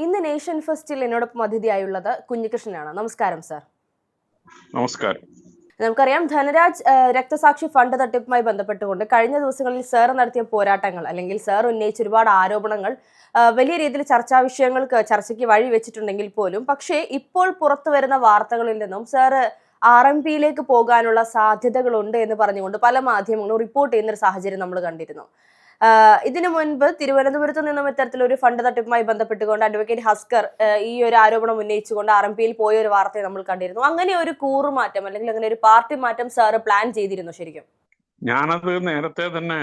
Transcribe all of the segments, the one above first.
ഇന്ന് നേഷൻ ഫസ്റ്റിൽ എന്നോടൊപ്പം അതിഥിയായുള്ളത് കുഞ്ഞികൃഷ്ണനാണ്. നമസ്കാരം സർ. നമസ്കാരം. നമുക്കറിയാം, ധനരാജ് രക്തസാക്ഷി ഫണ്ട് തട്ടിപ്പുമായി ബന്ധപ്പെട്ടുകൊണ്ട് കഴിഞ്ഞ ദിവസങ്ങളിൽ സർ നടത്തിയ പോരാട്ടങ്ങൾ അല്ലെങ്കിൽ സർ ഉന്നയിച്ച ഒരുപാട് ആരോപണങ്ങൾ വലിയ രീതിയിൽ ചർച്ചയ്ക്ക് വഴി വെച്ചിട്ടുണ്ടെങ്കിൽ പോലും പക്ഷേ ഇപ്പോൾ പുറത്തു വരുന്ന വാർത്തകളിൽ നിന്നും സർ RMPയിലേക്ക് പോകാനുള്ള സാധ്യതകളുണ്ട് എന്ന് പറഞ്ഞുകൊണ്ട് പല മാധ്യമങ്ങളും റിപ്പോർട്ട് ചെയ്യുന്ന ഒരു സാഹചര്യം നമ്മൾ കണ്ടിരുന്നു. ഇതിനു മുൻപ് തിരുവനന്തപുരത്ത് നിന്നും ഇത്തരത്തിലൊരു ഫണ്ട് തട്ടിപ്പുമായി ബന്ധപ്പെട്ടുകൊണ്ട് അഡ്വക്കേറ്റ് ഹസ്കർ ഈ ഒരു ആരോപണം ഉന്നയിച്ചുകൊണ്ട് RMPയിൽ പോയ ഒരു വാർത്തയെ നമ്മൾ കണ്ടിരുന്നു. അങ്ങനെ ഒരു കൂറുമാറ്റം അല്ലെങ്കിൽ അങ്ങനെ ഒരു പാർട്ടി മാറ്റം സാറ് പ്ലാൻ ചെയ്തിരുന്നു ശരിക്കും? ഞാനത് നേരത്തെ തന്നെ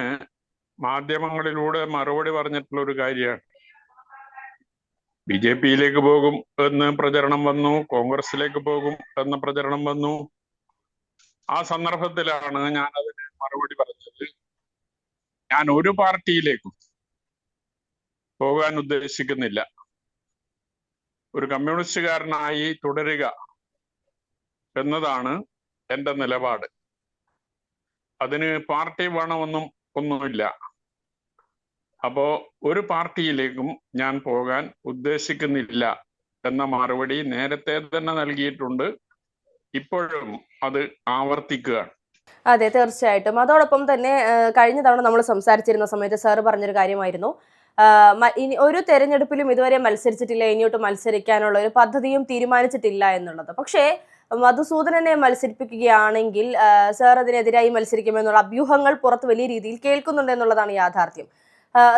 മാധ്യമങ്ങളിലൂടെ മറുപടി പറഞ്ഞിട്ടുള്ള ഒരു കാര്യമാണ്. BJPയിലേക്ക് പോകും എന്ന് പ്രചരണം വന്നു, കോൺഗ്രസിലേക്ക് പോകും എന്ന പ്രചരണം വന്നു. ആ സന്ദർഭത്തിലാണ് ഞാൻ അതിന് മറുപടി പറഞ്ഞത്. ഞാൻ ഒരു പാർട്ടിയിലേക്കും പോകാൻ ഉദ്ദേശിക്കുന്നില്ല. ഒരു കമ്മ്യൂണിസ്റ്റുകാരനായി തുടരുക എന്നതാണ് എൻ്റെ നിലപാട്. അതിന് പാർട്ടി ഒന്നുമില്ല. അപ്പോ ഒരു പാർട്ടിയിലേക്കും ഞാൻ പോകാൻ ഉദ്ദേശിക്കുന്നില്ല എന്ന മറുപടി നേരത്തെ തന്നെ നൽകിയിട്ടുണ്ട്. ഇപ്പോഴും അത് ആവർത്തിക്കുകയാണ്. അതെ, തീർച്ചയായിട്ടും. അതോടൊപ്പം തന്നെ കഴിഞ്ഞ തവണ നമ്മൾ സംസാരിച്ചിരുന്ന സമയത്ത് സാറ് പറഞ്ഞൊരു കാര്യമായിരുന്നു, ഇനി ഒരു തെരഞ്ഞെടുപ്പിലും ഇതുവരെ മത്സരിച്ചിട്ടില്ല, ഇനിയോട്ട് മത്സരിക്കാനുള്ള ഒരു പദ്ധതിയും തീരുമാനിച്ചിട്ടില്ല എന്നുള്ളത്. പക്ഷേ മധുസൂദനനെ മത്സരിപ്പിക്കുകയാണെങ്കിൽ സാർ അതിനെതിരായി മത്സരിക്കുമെന്നുള്ള അഭ്യൂഹങ്ങൾ പുറത്ത് വലിയ രീതിയിൽ കേൾക്കുന്നുണ്ട് എന്നുള്ളതാണ് യാഥാർത്ഥ്യം.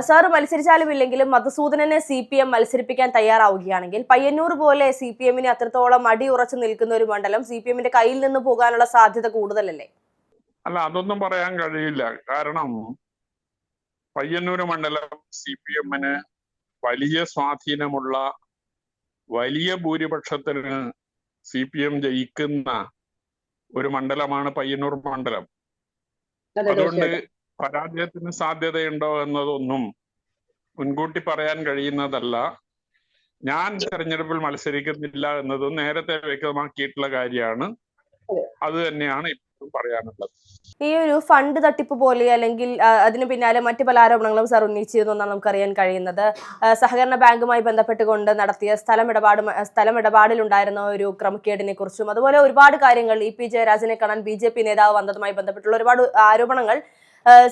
സാറ് മത്സരിച്ചാലും ഇല്ലെങ്കിലും മധുസൂദനനെ CPM മത്സരിപ്പിക്കാൻ തയ്യാറാവുകയാണെങ്കിൽ പയ്യന്നൂർ പോലെ CPMന് അത്രത്തോളം അടിയുറച്ചു നിൽക്കുന്ന ഒരു മണ്ഡലം CPMന്റെ കയ്യിൽ നിന്ന് പോകാനുള്ള സാധ്യത കൂടുതലല്ലേ? അല്ല, അതൊന്നും പറയാൻ കഴിയില്ല. കാരണം പയ്യന്നൂർ മണ്ഡലം CPMന് വലിയ സ്വാധീനമുള്ള, വലിയ ഭൂരിപക്ഷത്തിന് CPM ജയിക്കുന്ന ഒരു മണ്ഡലമാണ് പയ്യന്നൂർ മണ്ഡലം. അതുകൊണ്ട് പരാജയത്തിന് സാധ്യതയുണ്ടോ എന്നതൊന്നും മുൻകൂട്ടി പറയാൻ കഴിയുന്നതല്ല. ഞാൻ തെരഞ്ഞെടുപ്പിൽ മത്സരിക്കുന്നില്ല എന്നതും നേരത്തെ വ്യക്തമാക്കിയിട്ടുള്ള കാര്യമാണ്. അത് തന്നെയാണ് ഇപ്പോഴും പറയാനുള്ളത്. ഈ ഒരു ഫണ്ട് തട്ടിപ്പ് പോലെ അല്ലെങ്കിൽ അതിന് പിന്നാലെ മറ്റു പല ആരോപണങ്ങളും സാർ ഉന്നയിച്ചിരുന്നു എന്നാണ് നമുക്കറിയാൻ കഴിയുന്നത്. സഹകരണ ബാങ്കുമായി ബന്ധപ്പെട്ടുകൊണ്ട് നടത്തിയ സ്ഥലമിടപാടിലുണ്ടായിരുന്ന ഒരു ക്രമക്കേടിനെ കുറിച്ചും അതുപോലെ ഒരുപാട് കാര്യങ്ങൾ, EP ജയരാജനെ കാണാൻ BJP നേതാവ് വന്നതുമായി ബന്ധപ്പെട്ടുള്ള ഒരുപാട് ആരോപണങ്ങൾ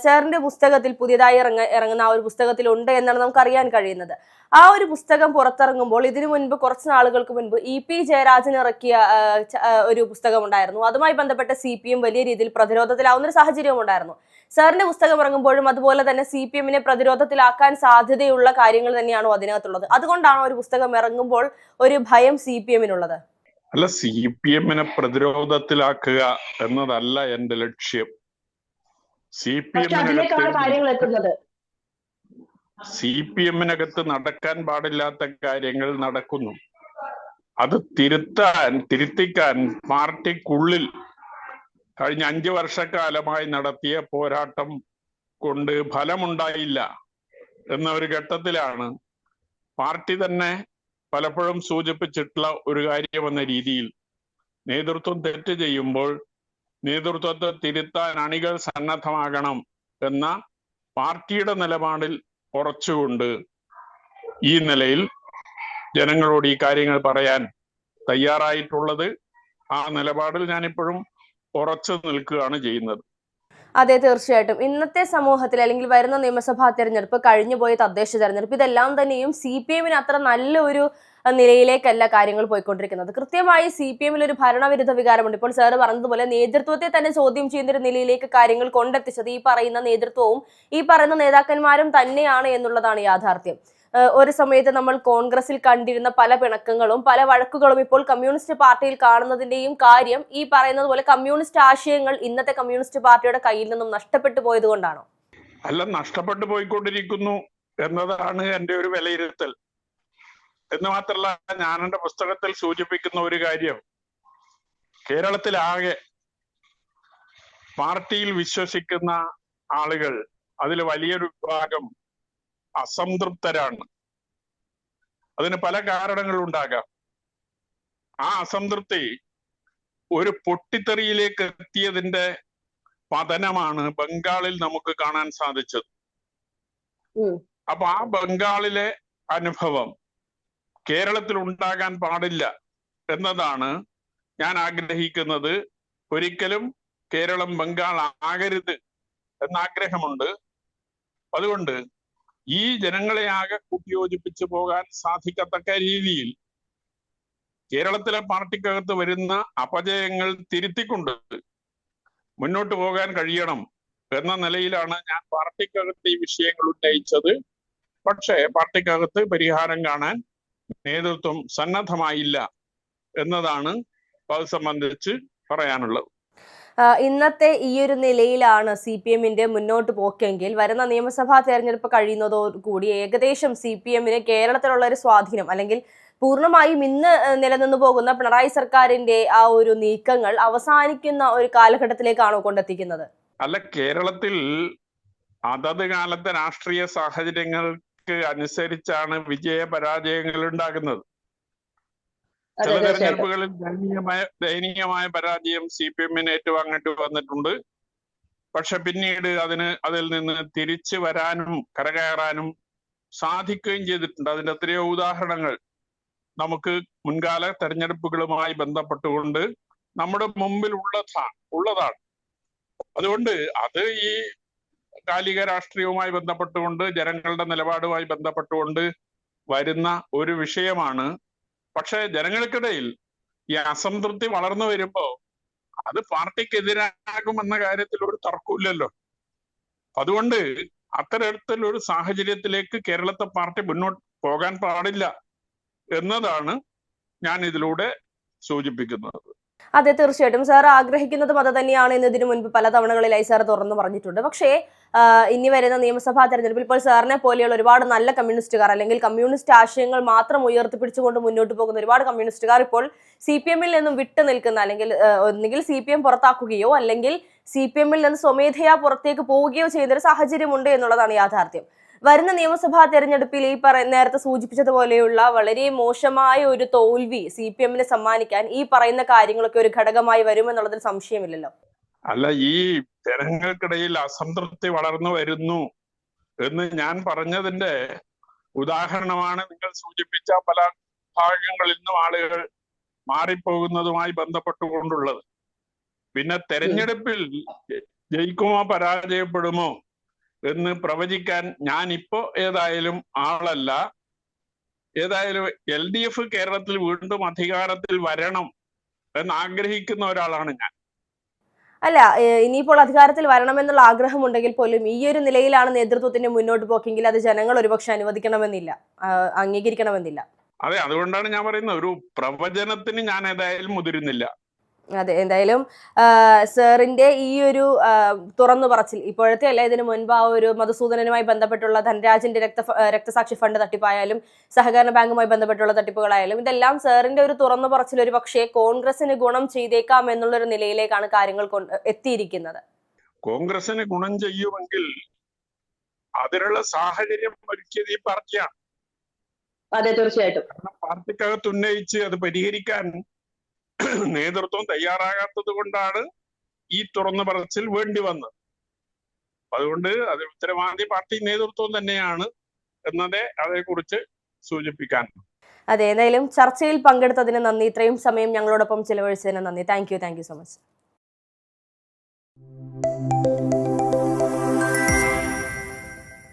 സാറിന്റെ പുസ്തകത്തിൽ, പുതിയതായി ഇറങ്ങുന്ന ആ ഒരു പുസ്തകത്തിലുണ്ട് എന്നാണ് നമുക്ക് അറിയാൻ കഴിയുന്നത്. ആ ഒരു പുസ്തകം പുറത്തിറങ്ങുമ്പോൾ ഇതിനു മുൻപ് കുറച്ച് നാളുകൾക്ക് മുൻപ് EP ജയരാജൻ ഇറക്കിയ ഒരു പുസ്തകം ഉണ്ടായിരുന്നു. അതുമായി ബന്ധപ്പെട്ട CPM വലിയ രീതിയിൽ പ്രതിരോധത്തിലാവുന്ന ഒരു സാഹചര്യവും ഉണ്ടായിരുന്നു. സാറിന്റെ പുസ്തകം ഇറങ്ങുമ്പോഴും അതുപോലെ തന്നെ CPMനെ പ്രതിരോധത്തിലാക്കാൻ സാധ്യതയുള്ള കാര്യങ്ങൾ തന്നെയാണോ അതിനകത്തുള്ളത്? അതുകൊണ്ടാണോ ഒരു പുസ്തകം ഇറങ്ങുമ്പോൾ ഒരു ഭയം CPMനുള്ളത്? അല്ല, CPMനെ പ്രതിരോധത്തിലാക്കുക എന്നതല്ല എന്റെ ലക്ഷ്യം. CPMനകത്ത് നടക്കാൻ പാടില്ലാത്ത കാര്യങ്ങൾ നടക്കുന്നു. അത് തിരുത്തിക്കാൻ പാർട്ടിക്കുള്ളിൽ കഴിഞ്ഞ 5 വർഷക്കാലമായി നടത്തിയ പോരാട്ടം കൊണ്ട് ഫലമുണ്ടായില്ല എന്ന ഒരു ഘട്ടത്തിലാണ് പാർട്ടി തന്നെ പലപ്പോഴും സൂചിപ്പിച്ചിട്ടുള്ള ഒരു കാര്യമെന്ന രീതിയിൽ നേതൃത്വം തെറ്റ് ചെയ്യുമ്പോൾ നേതൃത്വത്തെ തിരുത്താൻ അണികൾ സന്നദ്ധമാകണം എന്ന പാർട്ടിയുടെ നിലപാടിൽ ഉറച്ചുകൊണ്ട് ഈ നിലയിൽ ജനങ്ങളോട് ഈ കാര്യങ്ങൾ പറയാൻ തയ്യാറായിട്ടുള്ളത്. ആ നിലപാടിൽ ഞാനിപ്പോഴും ഉറച്ചു നിൽക്കുകയാണ് ചെയ്യുന്നത്. അതെ, തീർച്ചയായിട്ടും. ഇന്നത്തെ സമൂഹത്തിൽ അല്ലെങ്കിൽ വരുന്ന നിയമസഭാ തെരഞ്ഞെടുപ്പ്, കഴിഞ്ഞുപോയ തദ്ദേശ തെരഞ്ഞെടുപ്പ്, ഇതെല്ലാം തന്നെയും CPMന് അത്ര നല്ലൊരു നിലയിലേക്കല്ല കാര്യങ്ങൾ പോയിക്കൊണ്ടിരിക്കുന്നത്. കൃത്യമായി CPMൽ ഒരു ഭരണവിരുദ്ധ വികാരമുണ്ട്. ഇപ്പോൾ സാറ് പറഞ്ഞതുപോലെ നേതൃത്വത്തെ തന്നെ ചോദ്യം ചെയ്യുന്ന ഒരു നിലയിലേക്ക് കാര്യങ്ങൾ കൊണ്ടെത്തിച്ചത് ഈ പറയുന്ന നേതൃത്വവും ഈ പറയുന്ന നേതാക്കന്മാരും തന്നെയാണ് എന്നുള്ളതാണ് യാഥാർത്ഥ്യം. ഒരു സമയത്ത് നമ്മൾ കോൺഗ്രസിൽ കണ്ടിരുന്ന പല പിണക്കങ്ങളും പല വഴക്കുകളും ഇപ്പോൾ കമ്മ്യൂണിസ്റ്റ് പാർട്ടിയിൽ കാണുന്നതിന്റെയും കാര്യം ഈ പറയുന്നത് പോലെ കമ്മ്യൂണിസ്റ്റ് ആശയങ്ങൾ ഇന്നത്തെ കമ്മ്യൂണിസ്റ്റ് പാർട്ടിയുടെ കയ്യിൽ നിന്നും നഷ്ടപ്പെട്ടു പോയത് കൊണ്ടാണോ? അല്ല, നഷ്ടപ്പെട്ടു പോയിക്കൊണ്ടിരിക്കുന്നു എന്നതാണ് എൻ്റെ ഒരു വിലയിരുത്തൽ. എന്ന് മാത്രമല്ല, ഞാൻ എൻ്റെ പുസ്തകത്തിൽ സൂചിപ്പിക്കുന്ന ഒരു കാര്യം, കേരളത്തിലാകെ പാർട്ടിയിൽ വിശ്വസിക്കുന്ന ആളുകൾ, അതിൽ വലിയൊരു വിഭാഗം അസംതൃപ്തരാണ്. അതിന് പല കാരണങ്ങളുണ്ടാകാം. ആ അസംതൃപ്തി ഒരു പൊട്ടിത്തെറിയിലേക്ക് എത്തിയതിന്റെ പതനമാണ് ബംഗാളിൽ നമുക്ക് കാണാൻ സാധിച്ചത്. അപ്പൊ ആ ബംഗാളിലെ അനുഭവം കേരളത്തിൽ ഉണ്ടാകാൻ പാടില്ല എന്നതാണ് ഞാൻ ആഗ്രഹിക്കുന്നത്. ഒരിക്കലും കേരളം ബംഗാൾ ആകരുത് എന്നാഗ്രഹമുണ്ട്. അതുകൊണ്ട് ഈ ജനങ്ങളെ ആകെ കൂട്ടിയോജിപ്പിച്ചു പോകാൻ സാധിക്കത്തക്ക രീതിയിൽ കേരളത്തിലെ പാർട്ടിക്കകത്ത് വരുന്ന അപജയങ്ങൾ തിരുത്തിക്കൊണ്ട് മുന്നോട്ട് പോകാൻ കഴിയണം എന്ന നിലയിലാണ് ഞാൻ പാർട്ടിക്കകത്ത് ഈ വിഷയങ്ങൾ ഉന്നയിച്ചത്. പക്ഷേ പാർട്ടിക്കകത്ത് പരിഹാരം കാണാൻ നേതൃത്വം സന്നദ്ധമായില്ല എന്നതാണ് അത് സംബന്ധിച്ച് പറയാനുള്ളത്. ഇന്നത്തെ ഈ ഒരു നിലയിലാണ് CPM-ന്റെ മുന്നോട്ട് പോക്കെങ്കിൽ വരുന്ന നിയമസഭാ തെരഞ്ഞെടുപ്പ് കഴിയുന്നതോടുകൂടി ഏകദേശം CPM-ന് കേരളത്തിലുള്ള ഒരു സ്വാധീനം അല്ലെങ്കിൽ പൂർണ്ണമായും ഇന്ന് നിലനിന്നു പോകുന്ന പിണറായി സർക്കാരിന്റെ ആ ഒരു നീക്കങ്ങൾ അവസാനിക്കുന്ന ഒരു കാലഘട്ടത്തിലേക്കാണോ കൊണ്ടെത്തിക്കുന്നത്? അല്ല, കേരളത്തിൽ അതത് കാലത്തെ രാഷ്ട്രീയ സാഹചര്യങ്ങൾക്ക് അനുസരിച്ചാണ് വിജയ പരാജയങ്ങൾ ഉണ്ടാകുന്നത്. ചില തെരഞ്ഞെടുപ്പുകളിൽ ദയനീയമായ പരാജയം CPM-ന് ഏറ്റുവാങ്ങേണ്ടി വന്നിട്ടുണ്ട്. പക്ഷെ പിന്നീട് അതിൽ നിന്ന് തിരിച്ചു വരാനും കരകയറാനും സാധിക്കുകയും ചെയ്തിട്ടുണ്ട്. അതിന്റെ എത്രയോ ഉദാഹരണങ്ങൾ നമുക്ക് മുൻകാല തെരഞ്ഞെടുപ്പുകളുമായി ബന്ധപ്പെട്ടുകൊണ്ട് നമ്മുടെ മുമ്പിൽ ഉള്ളതാണ്. അതുകൊണ്ട് അത് ഈ കാലിക രാഷ്ട്രീയവുമായി ബന്ധപ്പെട്ടുകൊണ്ട് ജനങ്ങളുടെ നിലപാടുമായി ബന്ധപ്പെട്ടുകൊണ്ട് വരുന്ന ഒരു വിഷയമാണ്. പക്ഷെ ജനങ്ങൾക്കിടയിൽ ഈ അസംതൃപ്തി വളർന്നു വരുമ്പോ അത് പാർട്ടിക്കെതിരാകുമെന്ന കാര്യത്തിൽ ഒരു തർക്കമില്ലല്ലോ. അതുകൊണ്ട് അത്തരത്തിലൊരു സാഹചര്യത്തിലേക്ക് കേരളത്തെ പാർട്ടി മുന്നോട്ട് പോകാൻ പാടില്ല എന്നതാണ് ഞാൻ ഇതിലൂടെ സൂചിപ്പിക്കുന്നത്. അതെ, തീർച്ചയായിട്ടും സാർ ആഗ്രഹിക്കുന്നതും അത് തന്നെയാണ് എന്ന് ഇതിനു മുൻപ് പല തവണകളിലായി സാർ തുറന്നു പറഞ്ഞിട്ടുണ്ട്. പക്ഷേ ഇനി വരുന്ന നിയമസഭാ തെരഞ്ഞെടുപ്പിൽ ഇപ്പോൾ സാറിനെ പോലെയുള്ള ഒരുപാട് നല്ല കമ്മ്യൂണിസ്റ്റുകാർ അല്ലെങ്കിൽ കമ്മ്യൂണിസ്റ്റ് ആശയങ്ങൾ മാത്രം ഉയർത്തിപ്പിടിച്ചുകൊണ്ട് മുന്നോട്ട് പോകുന്ന ഒരുപാട് കമ്മ്യൂണിസ്റ്റുകാർ ഇപ്പോൾ CPM-ൽ നിന്നും വിട്ടു നിൽക്കുന്ന അല്ലെങ്കിൽ ഒന്നുകിൽ CPM പുറത്താക്കുകയോ അല്ലെങ്കിൽ CPM-ൽ നിന്ന് സ്വമേധയാ പുറത്തേക്ക് പോവുകയോ ചെയ്യുന്ന ഒരു സാഹചര്യമുണ്ട് എന്നുള്ളതാണ് യാഥാർത്ഥ്യം. വരുന്ന നിയമസഭാ തെരഞ്ഞെടുപ്പിൽ ഈ നേരത്തെ സൂചിപ്പിച്ചതുപോലെയുള്ള വളരെ മോശമായ ഒരു തോൽവി CPM-ന് സമ്മാനിക്കാൻ ഈ പറയുന്ന കാര്യങ്ങളൊക്കെ ഒരു ഘടകമായി വരുമെന്നുള്ളതിൽ സംശയമില്ലല്ലോ. അല്ല, ഈ ജനങ്ങൾക്കിടയിൽ അസംതൃപ്തി വളർന്നു വരുന്നു എന്ന് ഞാൻ പറഞ്ഞതിന്റെ ഉദാഹരണമാണ് നിങ്ങൾ സൂചിപ്പിച്ച പല ഭാഗങ്ങളിൽ നിന്നും ആളുകൾ മാറിപ്പോകുന്നതുമായി ബന്ധപ്പെട്ടുകൊണ്ടുള്ളത്. പിന്നെ തെരഞ്ഞെടുപ്പിൽ ജയിക്കുമോ പരാജയപ്പെടുമോ എന്ന് പ്രവചിക്കാൻ ഞാൻ ഇപ്പോ ഏതായാലും ആളല്ല. ഏതായാലും LDF കേരളത്തിൽ വീണ്ടും അധികാരത്തിൽ വരണം എന്ന് ആഗ്രഹിക്കുന്ന ഒരാളാണ് ഞാൻ. അല്ല, ഇനിയിപ്പോൾ അധികാരത്തിൽ വരണമെന്നുള്ള ആഗ്രഹമുണ്ടെങ്കിൽ പോലും ഈ ഒരു നിലയിലാണ് നേതൃത്വത്തിന്റെ മുന്നോട്ട് പോക്കെങ്കിൽ അത് ജനങ്ങൾ ഒരുപക്ഷെ അനുവദിക്കണമെന്നില്ല, അംഗീകരിക്കണമെന്നില്ല. അതെ, അതുകൊണ്ടാണ് ഞാൻ പറയുന്നത് ഒരു പ്രവചനത്തിന് ഞാൻ ഏതായാലും മുതിരുന്നില്ല. അതെ, എന്തായാലും സാറിന്റെ ഈ ഒരു തുറന്നു പറച്ചിൽ ഇപ്പോഴത്തെ അല്ല, ഇതിനു മുൻപ് ആ ഒരു മധുസൂദനനുമായി ബന്ധപ്പെട്ടുള്ള ധനരാജിന്റെ രക്തസാക്ഷി ഫണ്ട് തട്ടിപ്പായാലും സഹകരണ ബാങ്കുമായി ബന്ധപ്പെട്ടുള്ള തട്ടിപ്പുകളായാലും ഇതെല്ലാം സാറിന്റെ ഒരു തുറന്നു പറച്ചിൽ ഒരു പക്ഷേ കോൺഗ്രസിന് ഗുണം ചെയ്തേക്കാം എന്നുള്ളൊരു നിലയിലേക്കാണ് കാര്യങ്ങൾ എത്തിയിരിക്കുന്നത്. കോൺഗ്രസിന് ഗുണം ചെയ്യുമെങ്കിൽ അതിനുള്ള സാഹചര്യം ഒരുക്കിയത് ഈ പാർട്ടിയാണ്. അതെ, തീർച്ചയായിട്ടും. പാർട്ടിക്കകത്ത് ഉന്നയിച്ച് അത് പരിഹരിക്കാൻ നേതൃത്വം തയ്യാറാകാത്തത് കൊണ്ടാണ് ഈ തുറന്നു പറച്ചിൽ വേണ്ടി വന്നത്. അതുകൊണ്ട് അത് ഉത്തരവാദി പാർട്ടി നേതൃത്വം തന്നെയാണ് എന്നതേ അതേക്കുറിച്ച് സൂചിപ്പിക്കാൻ. അതെ, എന്തായാലും ചർച്ചയിൽ പങ്കെടുത്തതിന് നന്ദി. ഇത്രയും സമയം ഞങ്ങളോടൊപ്പം ചിലവഴിച്ചതിന് നന്ദി. Thank you so much.